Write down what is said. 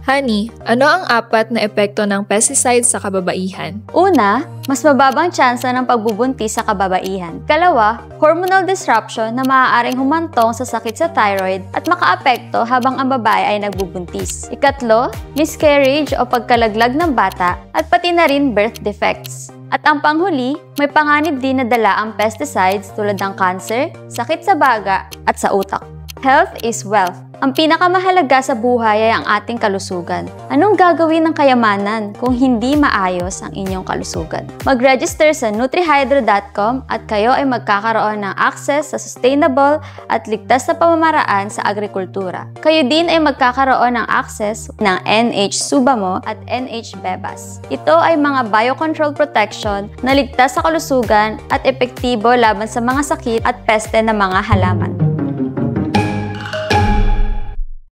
Honey, ano ang 4 na epekto ng pesticides sa kababaihan? Una, mas mababang tsansa ng pagbubuntis sa kababaihan. Kalawa, hormonal disruption na maaaring humantong sa sakit sa thyroid at makaapekto habang ang babae ay nagbubuntis. Ikatlo, miscarriage o pagkalaglag ng bata at pati na rin birth defects. At ang panghuli, may panganib din na dala ang pesticides tulad ng cancer, sakit sa baga at sa utak. Health is wealth. Ang pinakamahalaga sa buhay ay ang ating kalusugan. Anong gagawin ng kayamanan kung hindi maayos ang inyong kalusugan? Mag-register sa nutrihydro.com at kayo ay magkakaroon ng access sa sustainable at ligtas na pamamaraan sa agrikultura. Kayo din ay magkakaroon ng access ng NH Subamo at NH Bebas. Ito ay mga biocontrol protection na ligtas sa kalusugan at epektibo laban sa mga sakit at peste ng mga halaman.